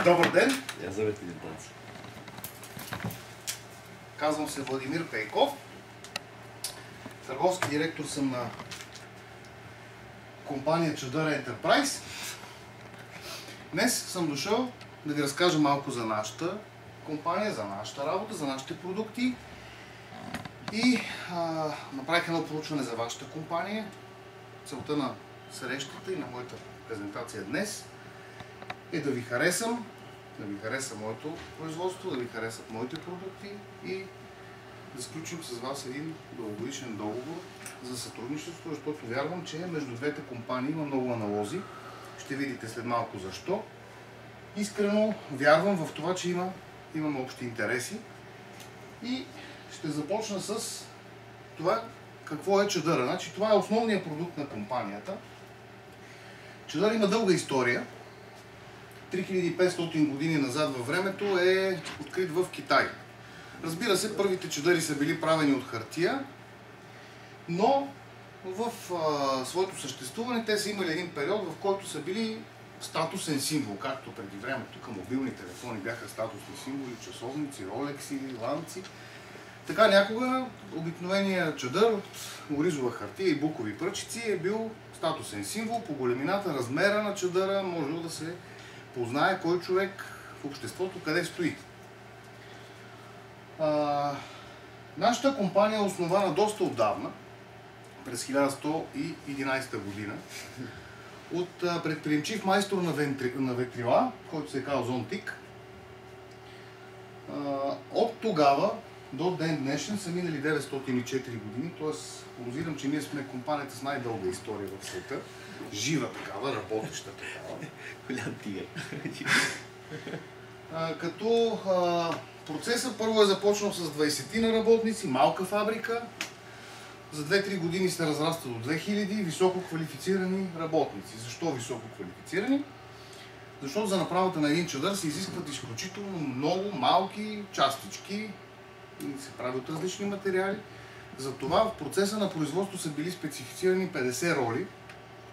Добър ден! Я завете един танц. Казвам се Владимир Пейков. Търговски директор съм на компания Чадъра Enterprise. Днес съм дошъл да ви разкажа малко за нашата компания, за нашата работа, за нашите продукти. И направих едно проучване за вашата компания. Целта на срещата и на моята презентация днес е да ви харесам, да ви хареса моето производство, да ви харесат моите продукти и да сключим с вас един дългогодишен договор за сътрудничество, защото вярвам, че между двете компании има много аналози. Ще видите след малко защо. Искрено вярвам в това, че имаме общи интереси и ще започна с това какво е чадъра. Значи, това е основният продукт на компанията. Чадър има дълга история. 3500 години назад във времето е открит в Китай. Разбира се, първите чадъри са били правени от хартия, но в своето съществуване те са имали един период, в който са били статусен символ, както преди времето. Тук мобилни телефони бяха статусни символи, часовници, ролекси, ланци. Така някога обикновеният чадър от оризова хартия и букови пръчици е бил статусен символ. По големината, размера на чадъра може да се познае кой човек в обществото къде стои. Нашата компания е основана доста отдавна, през 1111 година, от предприемчив майстор на ветрила, който се е казал Зонтик. От тогава до ден днешен са минали 904 години, т.е. подозирам, че ние сме компанията с най-дълга история в света. Жива такава, работеща такава. Голям тигър. Като процесът първо е започнал с 20 на работници, малка фабрика. За 2-3 години се разраства до 2000 високо квалифицирани работници. Защо високо квалифицирани? Защото за направата на един чадър се изискват изключително много малки частички и се прави от различни материали. Затова в процеса на производство са били специфицирани 50 роли,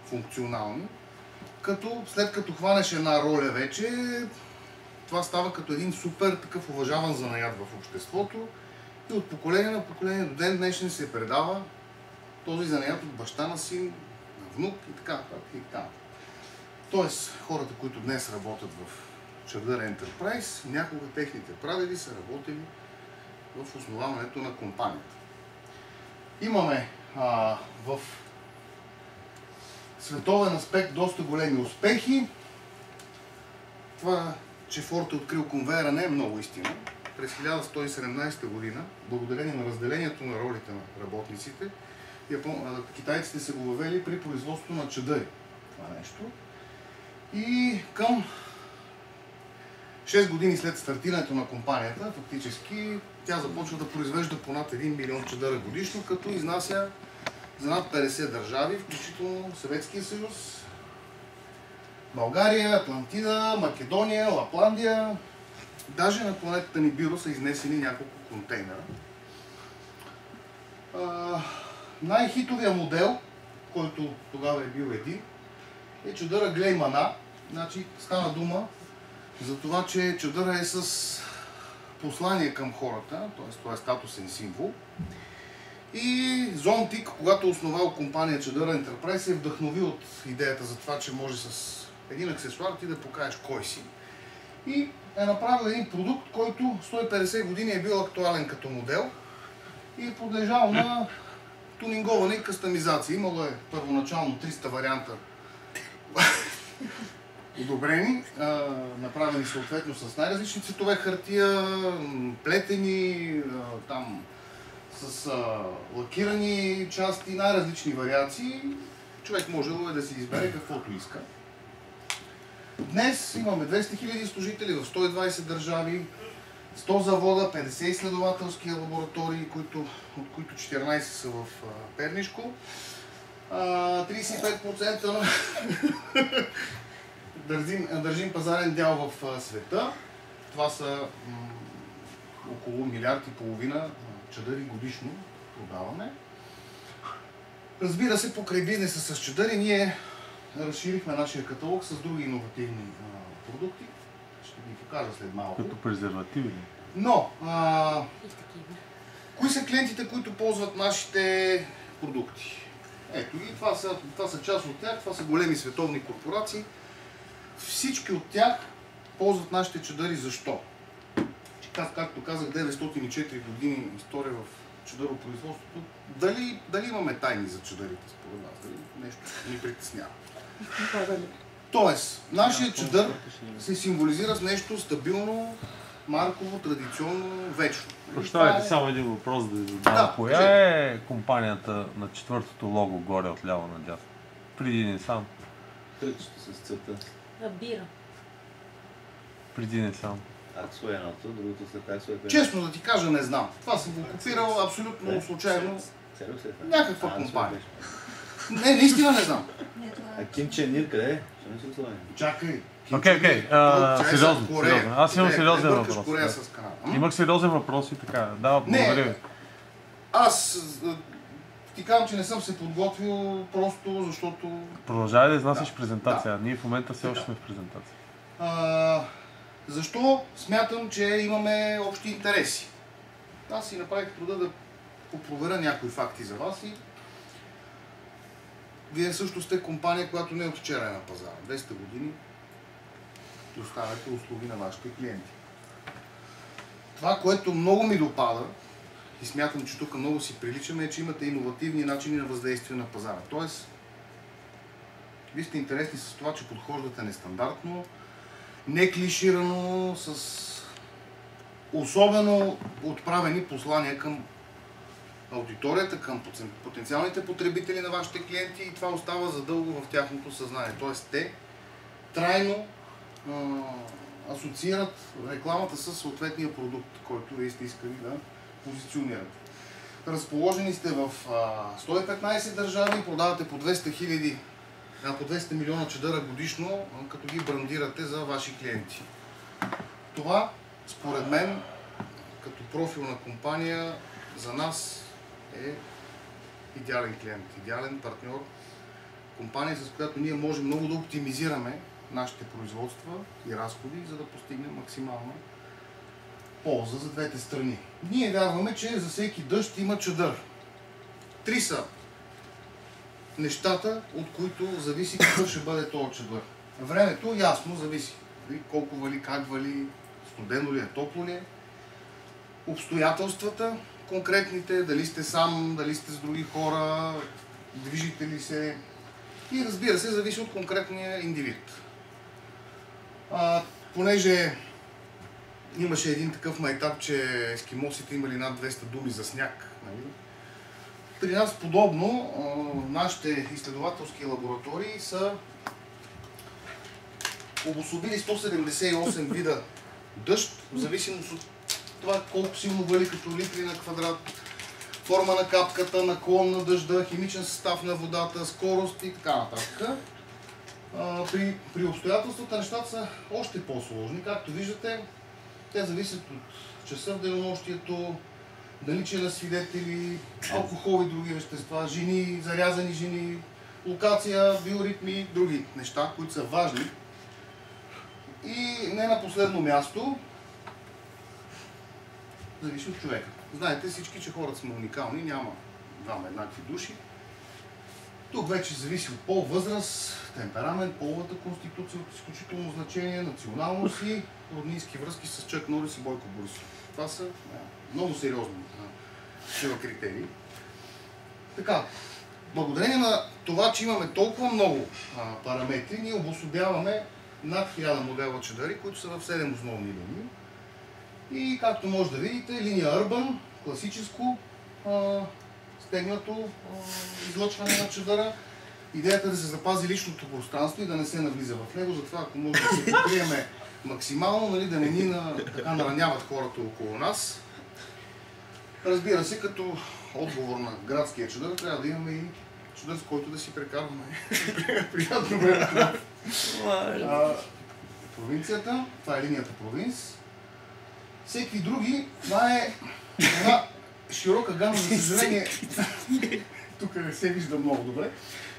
функционални, като след като хванеш една роля вече, това става като един супер такъв уважаван занаят в обществото и от поколение на поколение до ден днешен се предава този занаят от баща на син, на внук и така нататък. Тоест, хората, които днес работят в Чадър Enterprise, някога техните прадеди са работили в основаването на компанията. Имаме в световен аспект доста големи успехи. Това, че Форд е открил конвейера, не е много истина. През 1117 година, благодарение на разделението на ролите на работниците, китайците са го въвели при производство на чадъри. Това нещо. И към 6 години след стартирането на компанията, фактически тя започва да произвежда понад 1 милион чадъра годишно, като изнася за над 50 държави, включително Съветския съюз, България, Атлантида, Македония, Лапландия. Даже на планетата Нибиро са изнесени няколко контейнера. Най-хитовия модел, който тогава е бил един, е чадъра Глеймана. Значи стана дума за това, че чадъра е с послание към хората, т.е. това е статусен символ. И Зонтик, когато е основал компания Чадъра Enterprise, е вдъхновил от идеята за това, че може с един аксесуар ти да покажеш кой си. И е направил един продукт, който 150 години е бил актуален като модел и е подлежал на тунинговане и кастомизация. Имало е първоначално 300 варианта одобрени, направени съответно с най-различни цветове хартия, плетени, там с лакирани части, най-различни вариации. Човек може да си избере каквото иска. Днес имаме 200 000 служители в 120 държави, 100 завода, 50 изследователски лаборатории, от които 14 са в Пернишко. 35% държим пазарен дял в света. Това са около 1,5 милиарда чадъри годишно продаваме. Разбира се, покрай бизнеса с чадъри, ние разширихме нашия каталог с други иновативни продукти. Ще ви покажа след малко. Като презервативи. Но, кои са клиентите, които ползват нашите продукти? Ето и това са част от тях, това са големи световни корпорации. Всички от тях ползват нашите чадъри. Защо? Както казах, 904 години история в чадъропроизводството. Дали имаме тайни за чадърите според вас? Дали нещо ни притеснява? Тоест, нашия чадър се символизира с нещо стабилно, марково, традиционно, вечно. Прощавайте, само един въпрос да ви задам. Да, коя е компанията на четвъртото лого горе от ляво надясно? Преди Nissan. Тръчето с цвета. Бира. Преди Nissan. Аксо е едното, другото след Аксо е... Честно да ти кажа, не знам. Това съм го копирал абсолютно случайно. Някаква компания. Не, наистина не знам. А Ким Чен Ир къде е? Ще не се отслоня. Чакай. Окей, сериозно. Аз имам сериозен въпрос. Корея с Канада. Имах сериозен въпрос и така. Да, благодаря ви. Аз ти казвам, че не съм се подготвил просто защото... Продължавай да изнасяш презентация. Ние в момента все още сме в презентация. Защо смятам, че имаме общи интереси? Аз си направих труда да попроверя някои факти за вас и вие също сте компания, която не е от вчера е на пазара. 200 години доставяте услуги на вашите клиенти. Това, което много ми допада и смятам, че тук много си приличаме, е, че имате иновативни начини на въздействие на пазара. Тоест, вие сте интересни с това, че подхождате нестандартно, не клиширано, с особено отправени послания към аудиторията, към потенциалните потребители на вашите клиенти и това остава задълго в тяхното съзнание. Тоест, те трайно асоциират рекламата с съответния продукт, който вие сте искали да позиционирате. Разположени сте в 115 държави, продавате по 200 милиона чадъра годишно, като ги брандирате за ваши клиенти. Това, според мен, като профилна компания, за нас е идеален клиент, идеален партньор, компания, с която ние можем много да оптимизираме нашите производства и разходи, за да постигнем максимална полза за двете страни. Ние вярваме, че за всеки дъжд има чадър. Три са нещата, от които зависи какъв ще бъде този чадър. Времето ясно зависи. Колко вали, как вали, студено ли е, топло ли е. Обстоятелствата, конкретните, дали сте сам, дали сте с други хора, движите ли се. И разбира се, зависи от конкретния индивид. Понеже имаше един такъв майтап, че ескимосите имали над 200 думи за сняг. Нали? При нас подобно, нашите изследователски лаборатории са обособили 178 вида дъжд, в зависимост от това колко силно вали като литри на квадрат, форма на капката, наклон на дъжда, химичен състав на водата, скорост и така нататък. При обстоятелствата нещата са още по-сложни. Както виждате, те зависят от часа в денонощието, наличие на свидетели, алкохол и други вещества, жени, зарязани жени, локация, биоритми, други неща, които са важни. И не на последно място, зависи от човека. Знаете всички, че хората сме уникални, няма двама еднакви души. Тук вече зависи от пол, възраст, темперамент, половата конституция от изключително значение, националност и роднински връзки с Чак Норис и Бойко Борисов. Това са много сериозни критерии. Така, благодарение на това, че имаме толкова много параметри, ние обособяваме над 1000 модела чадъри, които са в 7 основни линии. И както може да видите, линия Urban, класическо, стегнато излъчване на чадъра. Идеята е да се запази личното пространство и да не се навлиза в него, затова ако може да се покриеме максимално, нали, да не ни нараняват хората около нас. Разбира се, като отговор на градския чадър, трябва да имаме и чадър, с който да си прекарваме приятно време. Провинцията, това е линията Провинс. Всеки други, това е една широка гама, за съжаление. тук не се вижда много добре.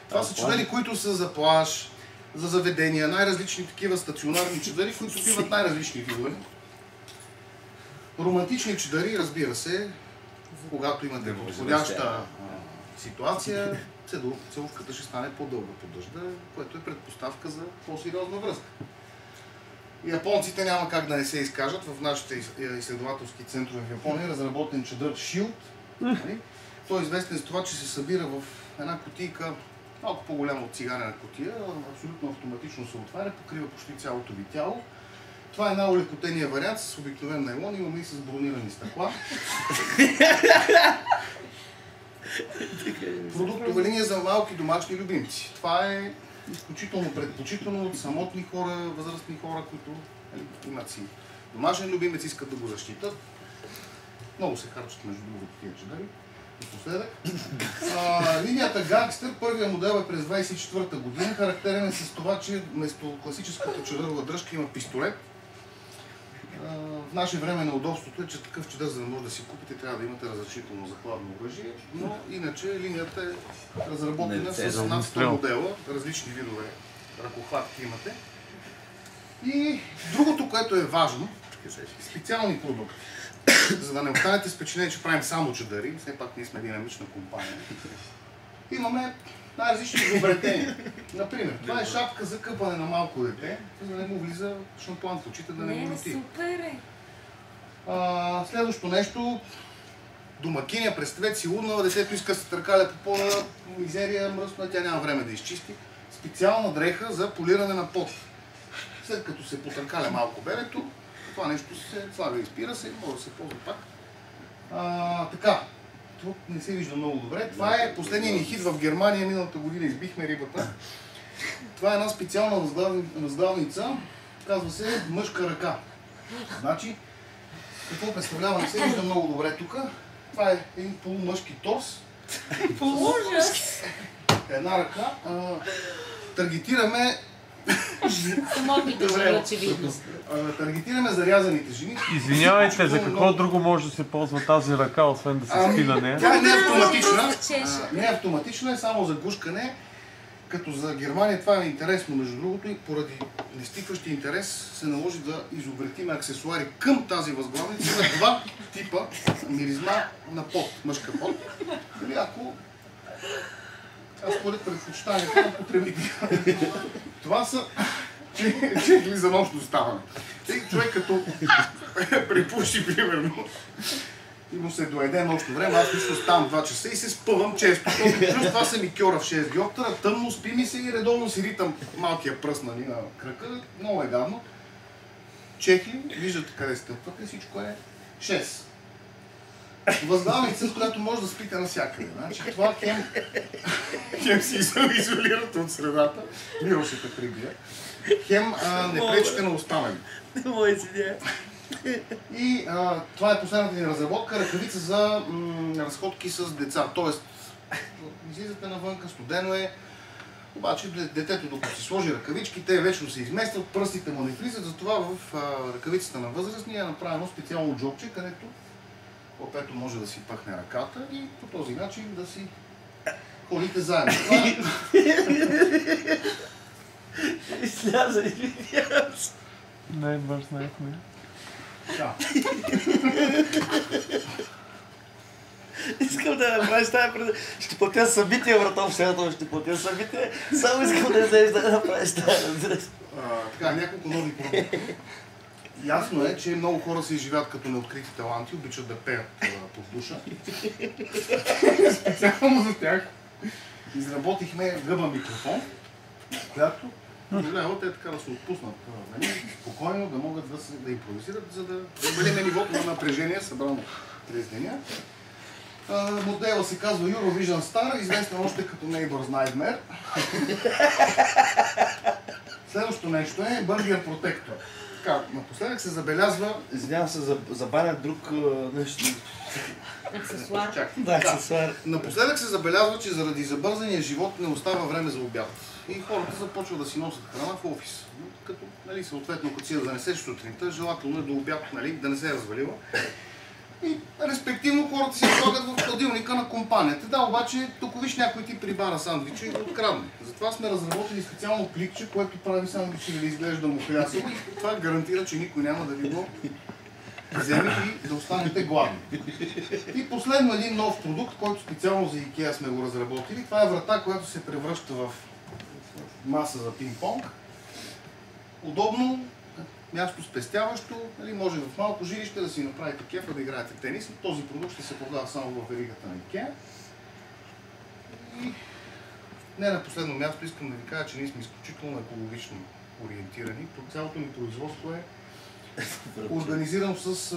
Това са чадъри, които са за плаж, за заведения, най-различни такива стационарни чадъри, които биват най-различни видове. Романтични чадъри, разбира се, когато имате подходяща ситуация, целувката ще стане по-дълга по дъжда, което е предпоставка за по-сериозна връзка. Японците няма как да не се изкажат. В нашите изследователски центрове в Япония е разработен чадър Shield. Той е известен за това, че се събира в една кутийка, малко по-голяма от цигарена кутия, абсолютно автоматично се отваря, покрива почти цялото ви тяло. Това е най-олекотения вариант с обикновен найлон, имаме и с бронирани стъкла. Продуктова линия за малки домашни любимци. Това е изключително предпочитано от самотни хора, възрастни хора, които имат си домашен любимец, искат да го защитат. Много се харчат между другото тия чадъри. Напоследък. Линията Gangster, първият модел е през 24-та година. Характерен е с това, че вместо класическата чадърова дръжка има пистолет. В наше време на удобството е, че такъв чадър, за да може да си купите, трябва да имате разрешително за хладно оръжие, но иначе линията е разработена с над 100 модела, различни видове ръкохватки имате. И другото, което е важно, специални продукти. За да не останете с впечатление, че правим само чадъри, все пак ние сме динамична компания. Имаме най-различни изобретения. Например, това е шапка за къпане на малко дете, за да не му влиза шампуан в очите, да не му лети. Супер е! Следващото нещо, домакиня, представете си луднала, детето иска да се търкаля по пода, мизерия, мръсна, тя няма време да изчисти. Специална дреха за полиране на пот. След като се потъркаля малко бебето, това нещо се слага и спира се, може да се ползва пак. Така, тук не се вижда много добре. Това е последният ни хит в Германия, миналата година избихме рибата. Това е една специална възглавница, казва се мъжка ръка. Значи, какво представлява, не се вижда много добре тук. Това е един полумъжки торс. Ужас! Една ръка. Таргетираме Самотните жени, очевидно. Таргетираме зарязаните жени. Извинявайте, за какво друго може да се ползва тази ръка, освен да се спи на нея? Тя не е автоматична. Не е автоматична, е само за гушкане. Като за Германия това е интересно, между другото, и поради нестихващия интерес се наложи да изобретиме аксесуари към тази възглавница на два типа миризма на пот, мъжка пот. Или ако според предпочитанията на потребителя. Това са чехли за нощно ставане. Човек като припуши, примерно, и му се доеде нощно време, аз лично ставам 2 часа и се спъвам често. Плюс това са ми кьора в 6 диоптера, тъмно, спи ми се и редовно си ритам малкия пръст на крака. Много е гадно. Чехли, виждате къде стъпвате, всичко е 6. Възглавница, с която може да спите навсякъде. Значи това хем си изолирате от средата, вирусите прибия, хем не пречите на останали. И това е последната ни разработка, ръкавица за разходки с деца. Тоест, излизате навънка, студено е, обаче детето докато си сложи ръкавички, те вечно се изместват, пръстите му не влизат, затова в ръкавицата на възрастния е направено специално джобче, където опето може да си пъхне ръката и по този начин да си ходите заедно. Изляза и Не, бърз не. Да. Искам да направиш тази преди. Ще платя събитие, братом, ще платя събитие. Само искам да вземеш да направиш тази. Така, няколко нови продукти. Ясно е, че много хора се изживяват като неоткрити таланти, обичат да пеят под душа. Специално за тях изработихме гъба микрофон, която позволява те така да се отпуснат спокойно, да могат да импровизират, за да намалим нивото на напрежение, събрано през деня. Модела се казва Eurovision Star, известен още като Neighbor's Nightmare. Следващото нещо е Burger Protector. Така, напоследък се забелязва... Извинявам се, забавя друг нещо. Аксесуар. Да, аксесуар. Напоследък се забелязва, че заради забързания живот не остава време за обяд. И хората започват да си носят храна в офис. Като, съответно, като си я занесеш сутринта, желателно е до обяд, да не се е развалила. И респективно хората си слагат в хладилника на компанията. Да, обаче тук виж някой ти прибара сандвича и го открадне. Затова сме разработили специално пликче, което прави сандвича да изглежда му хлясово. Това гарантира, че никой няма да ви го вземе и да останете гладни. И последно един нов продукт, който специално за IKEA сме го разработили. Това е врата, която се превръща в маса за пинг-понг. Удобно, място спестяващо, нали, може в малко жилище да си направите кефа да играете тенис. Този продукт ще се продава само в веригата на IKEA. И не на последно място искам да ви кажа, че ние сме изключително екологично ориентирани. Цялото ни производство е организирано с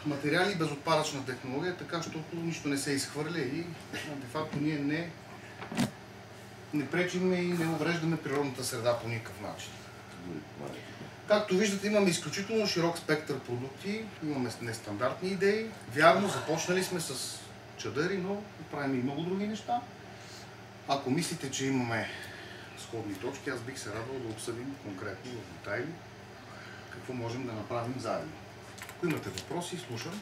материали без отпадъчна технология, така защото нищо не се изхвърля и де-факто ние не пречим и не увреждаме природната среда по никакъв начин. Както виждате, имаме изключително широк спектър продукти, имаме нестандартни идеи. Вярно, започнали сме с чадъри, но правим и много други неща. Ако мислите, че имаме сходни точки, аз бих се радвал да обсъдим конкретно в детайли какво можем да направим заедно. Ако имате въпроси, слушам.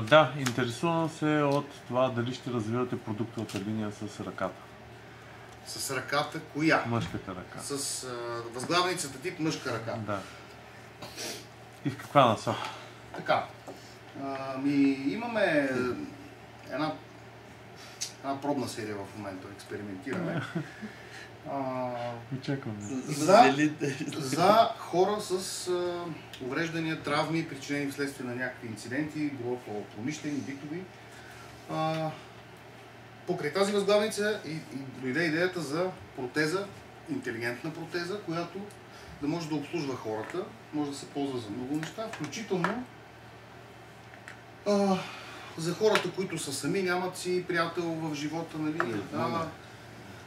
Да, интересувам се от това дали ще развивате продуктовата линия с ръката. С ръката коя? Мъжката ръка. С възглавницата тип мъжка ръка. Да. И в каква насока? Така. Имаме една пробна серия в момента, експериментираме. Очаквам. За хора с увреждания, травми, причинени вследствие на някакви инциденти, било по промишлени, битови. Покрай тази възглавница и дойде идеята за протеза, интелигентна протеза, която да може да обслужва хората, може да се ползва за много неща, включително за хората, които са сами, нямат си приятел в живота, нали?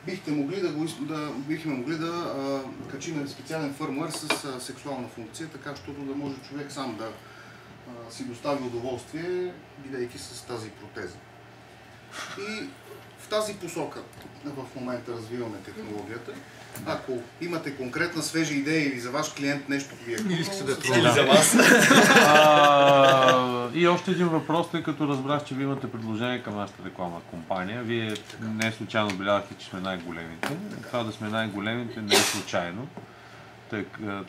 Бихме могли да качим специален фърмуер с сексуална функция, така защото да може човек сам да си достави удоволствие, бидейки с тази протеза. И в тази посока в момента развиваме технологията. Ако имате конкретна свежа идея или за ваш клиент нещо ви е или за вас. И още един въпрос, тъй като разбрах, че ви имате предложение към нашата рекламна компания. Вие не случайно отбелязахте, че сме най-големите. Това да сме най-големите не е случайно.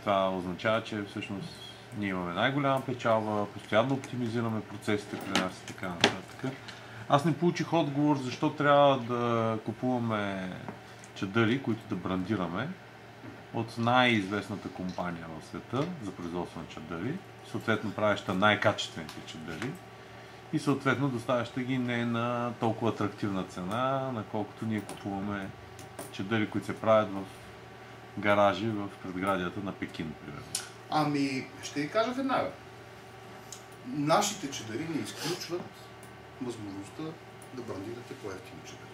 Това означава, че всъщност ние имаме най-голяма печалба, постоянно оптимизираме процесите при нас и така нататък. Аз не получих отговор защо трябва да купуваме чадъри, които да брандираме от най-известната компания в света за производство на чадъри, съответно правеща най-качествените чадъри и съответно доставяща ги не на толкова атрактивна цена, наколкото ние купуваме чадъри, които се правят в гаражи в предградията на Пекин, примерно. Ще ви кажа веднага. Нашите чадъри не изключват възможността да брандирате по-евтини чадъри.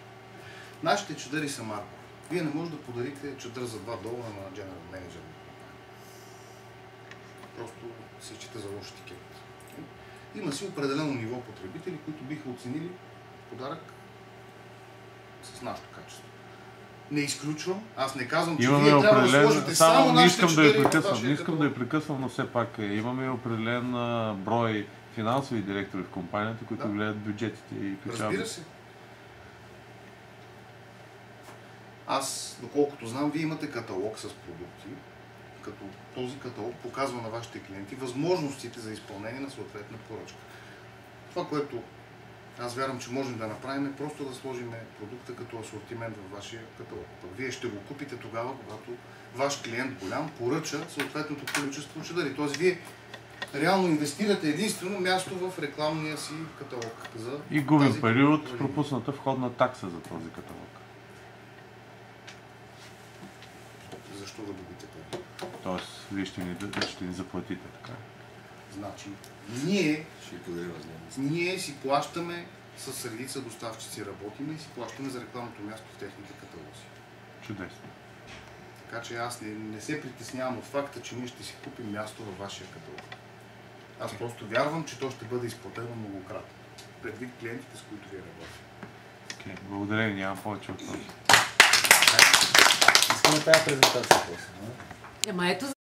Нашите чадъри са марко. Вие не можете да подарите чадър за $2 на General Manager. Просто се счита за лош етикет. Има си определено ниво потребители, които биха оценили подарък с нашето качество. Не изключвам, аз не казвам, че вие трябва да сложите само нашите чадъри. Не искам да я прекъсвам, но все пак имаме определен брой финансови директори в компанията, които гледат бюджетите и печалбите. Разбира се. Аз, доколкото знам, вие имате каталог с продукти, като този каталог показва на вашите клиенти възможностите за изпълнение на съответна поръчка. Това, което аз вярвам, че можем да направим, е просто да сложим продукта като асортимент във вашия каталог. Вие ще го купите тогава, когато ваш клиент голям поръча съответното количество чадъри. Тоест, вие реално инвестирате единствено място в рекламния си каталог. И губим пари от пропусната входна такса за този каталог. Защо да губите пари? Тоест, вие ще ни заплатите, така. Значи, ние си плащаме с редица доставчици, работиме и си плащаме за рекламното място в техните каталози. Чудесно. Така че аз не се притеснявам от факта, че ние ще си купим място във вашия каталог. Аз просто вярвам, че то ще бъде изплатено многократно, предвид клиентите, с които вие работите. Благодаря ви, нямам повече въпроси. Искаме тази презентация после. Ето